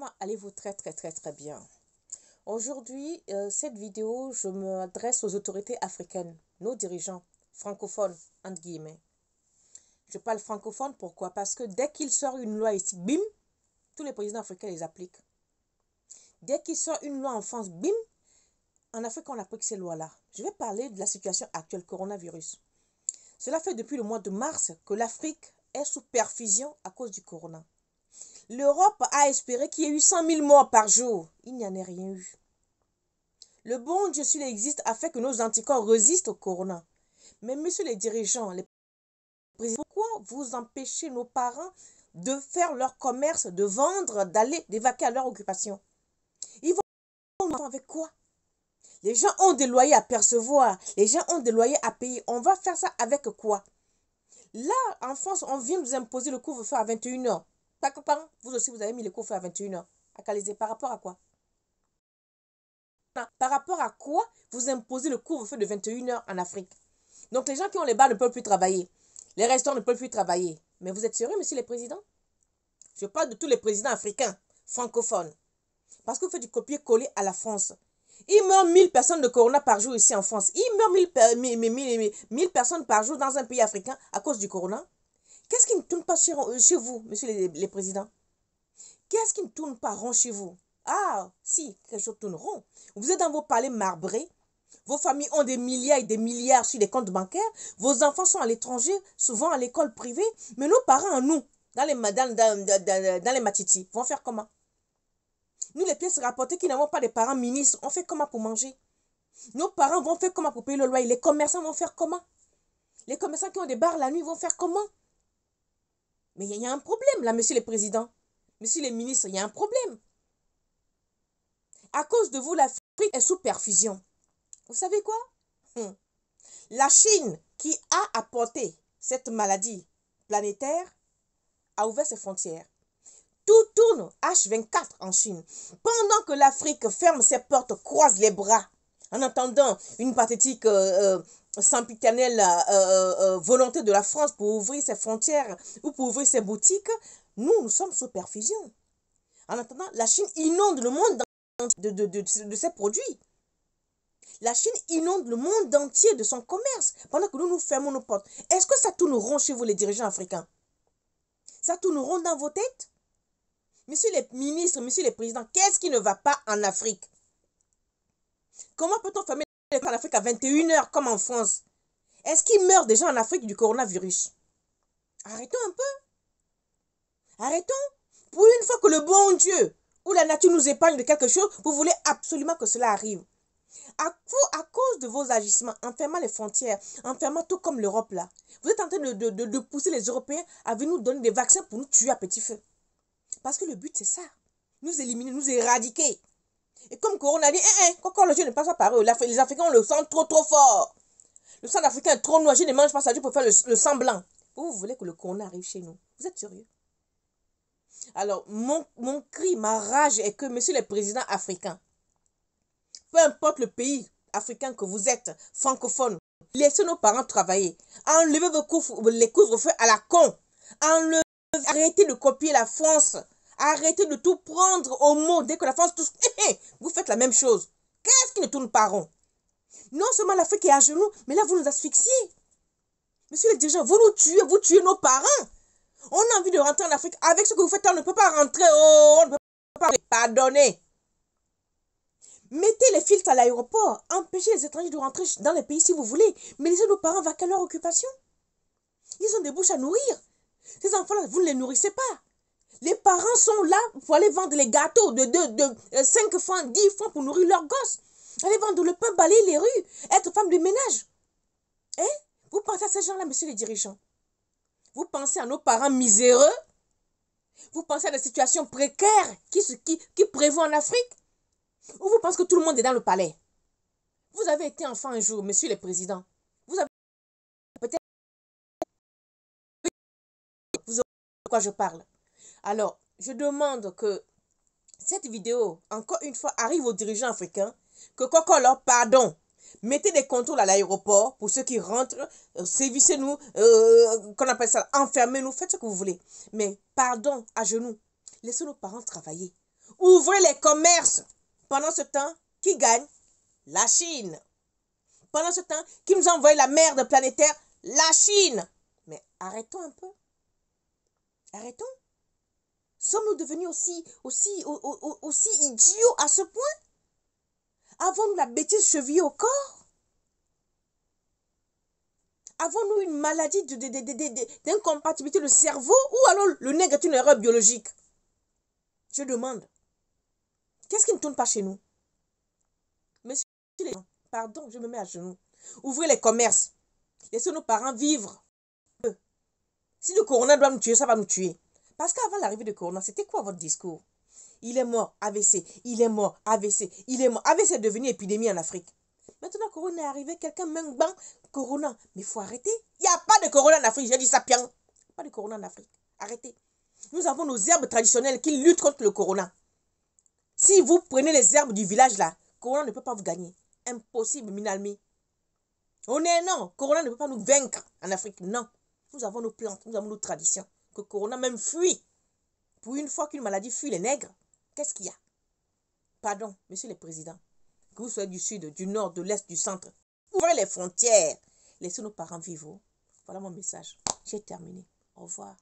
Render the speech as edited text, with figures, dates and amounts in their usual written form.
Comment allez-vous? Très bien. Aujourd'hui, cette vidéo, je m'adresse aux autorités africaines, nos dirigeants francophones, entre guillemets. Je parle francophone, pourquoi? Parce que dès qu'il sort une loi ici, bim, tous les présidents africains les appliquent. Dès qu'il sort une loi en France, bim, en Afrique, on applique ces lois-là. Je vais parler de la situation actuelle, coronavirus. Cela fait depuis le mois de mars que l'Afrique est sous perfusion à cause du corona. L'Europe a espéré qu'il y ait eu 100 000 morts par jour. Il n'y en a rien eu. Le bon Dieu, s'il existe, a fait que nos anticorps résistent au corona. Mais messieurs les dirigeants, les présidents, pourquoi vous empêchez nos parents de faire leur commerce, de vendre, d'aller, d'évacuer à leur occupation? Ils vont avec quoi? Les gens ont des loyers à percevoir. Les gens ont des loyers à payer. On va faire ça avec quoi? Là, en France, on vient nous imposer le couvre-feu à 21 h. Vous aussi, vous avez mis le couvre-feu à 21 h. À Calaisie, par rapport à quoi? Par rapport à quoi vous imposez le couvre-feu de 21 h en Afrique? Donc, les gens qui ont les bars ne peuvent plus travailler. Les restaurants ne peuvent plus travailler. Mais vous êtes sérieux, monsieur le président? Je parle de tous les présidents africains, francophones. Parce que vous faites du copier-coller à la France. Il meurt 1000 personnes de corona par jour ici en France. Il meurt 1000 personnes par jour dans un pays africain à cause du corona. Qu'est-ce qui ne tourne pas chez vous, monsieur les présidents? Qu'est-ce qui ne tourne pas rond chez vous? Ah, si, quelque chose tourne rond. Vous êtes dans vos palais marbrés. Vos familles ont des milliards et des milliards sur les comptes bancaires. Vos enfants sont à l'étranger, souvent à l'école privée. Mais nos parents, nous, dans les matitis, vont faire comment? Nous, les pièces rapportées qui n'avons pas de parents ministres, on fait comment pour manger? Nos parents vont faire comment pour payer le loyer? Les commerçants vont faire comment? Les commerçants qui ont des bars la nuit vont faire comment? Mais il y a un problème là, monsieur le président. Monsieur les ministres, il y a un problème. À cause de vous, l'Afrique est sous perfusion. Vous savez quoi? La Chine, qui a apporté cette maladie planétaire, a ouvert ses frontières. Tout tourne H24 en Chine. Pendant que l'Afrique ferme ses portes, croise les bras, en attendant une pathétique sempiternelle volonté de la France pour ouvrir ses frontières ou pour ouvrir ses boutiques, nous sommes sous perfusion. En attendant, la Chine inonde le monde de ses produits. La Chine inonde le monde entier de son commerce pendant que nous fermons nos portes. Est-ce que ça tourne rond chez vous, les dirigeants africains? Ça tourne rond dans vos têtes? Messieurs les ministres, messieurs les présidents, qu'est-ce qui ne va pas en Afrique? Comment peut-on fermer les portes en Afrique à 21 h comme en France? Est-ce qu'il meurt des gens en Afrique du coronavirus? Arrêtons un peu. Arrêtons. Pour une fois que le bon Dieu ou la nature nous épargne de quelque chose, vous voulez absolument que cela arrive. À cause de vos agissements, en fermant les frontières, en fermant tout comme l'Europe là, vous êtes en train de pousser les Européens à venir nous donner des vaccins pour nous tuer à petit feu. Parce que le but c'est ça, nous éliminer, nous éradiquer. Et comme Corona dit, quand le jeu ne passe pas par eux, les Africains ont le sang trop fort. Le sang africain est trop noir, je ne mange pas ça, je peux faire le sang blanc. Vous voulez que le Corona arrive chez nous? Vous êtes sérieux? Alors, mon cri, ma rage est que, messieurs les présidents africains, peu importe le pays africain que vous êtes, francophone, laissez nos parents travailler. Enlevez les couvre-feux à la con. Arrêtez de copier la France. Arrêtez de tout prendre au mot. Dès que la France touche, vous faites la même chose. Qu'est-ce qui ne tourne pas rond? Non seulement l'Afrique est à genoux, mais là, vous nous asphyxiez. Monsieur le dirigeant, vous tuez nos parents. On a envie de rentrer en Afrique. Avec ce que vous faites, on ne peut pas rentrer. Oh, on ne peut pas pardonner. Mettez les filtres à l'aéroport. Empêchez les étrangers de rentrer dans les pays si vous voulez. Mais laissez nos parents vaquer à leur occupation. Ils ont des bouches à nourrir. Ces enfants-là, vous ne les nourrissez pas. Les parents sont là pour aller vendre les gâteaux de 5 francs, 10 francs pour nourrir leurs gosses. Aller vendre le pain, balayer les rues, être femme de ménage. Vous pensez à ces gens-là, monsieur les dirigeants? Vous pensez à nos parents miséreux? Vous pensez à des situations précaires qui prévoient en Afrique? Ou vous pensez que tout le monde est dans le palais? Vous avez été enfant un jour, monsieur le président. Vous avez peut-être... Vous savez de quoi je parle. Alors, je demande que cette vidéo, encore une fois, arrive aux dirigeants africains, que Coco leur pardon. Mettez des contrôles à l'aéroport pour ceux qui rentrent, sévissez-nous, qu'on appelle ça, enfermez-nous, faites ce que vous voulez. Mais pardon à genoux, laissez nos parents travailler. Ouvrez les commerces. Pendant ce temps, qui gagne? La Chine. Pendant ce temps, qui nous a envoyé la merde planétaire? La Chine. Mais arrêtons un peu. Arrêtons. Sommes-nous devenus aussi idiots à ce point? Avons-nous la bêtise chevillée au corps? Avons-nous une maladie d'incompatibilité de cerveau? Ou alors le nègre est une erreur biologique? Je demande. Qu'est-ce qui ne tourne pas chez nous? Monsieur, pardon, je me mets à genoux. Ouvrez les commerces. Laissez nos parents vivre. Si le corona doit nous tuer, ça va nous tuer. Parce qu'avant l'arrivée du corona, c'était quoi votre discours? Il est mort, AVC. Il est mort, AVC. Il est mort. AVC est devenu épidémie en Afrique. Maintenant, corona est arrivé, quelqu'un même bang, corona. Mais il faut arrêter. Il n'y a pas de corona en Afrique. J'ai dit ça bien. Pas de corona en Afrique. Arrêtez. Nous avons nos herbes traditionnelles qui luttent contre le corona. Si vous prenez les herbes du village là, corona ne peut pas vous gagner. Impossible, Minalmi. On est non. Corona ne peut pas nous vaincre en Afrique. Non. Nous avons nos plantes, nous avons nos traditions. Que corona même fuit. Pour une fois qu'une maladie fuit les nègres, qu'est-ce qu'il y a? Pardon, monsieur le président. Que vous soyez du sud, du nord, de l'est, du centre. Ouvrez les frontières. Laissez nos parents vivre. Voilà mon message. J'ai terminé. Au revoir.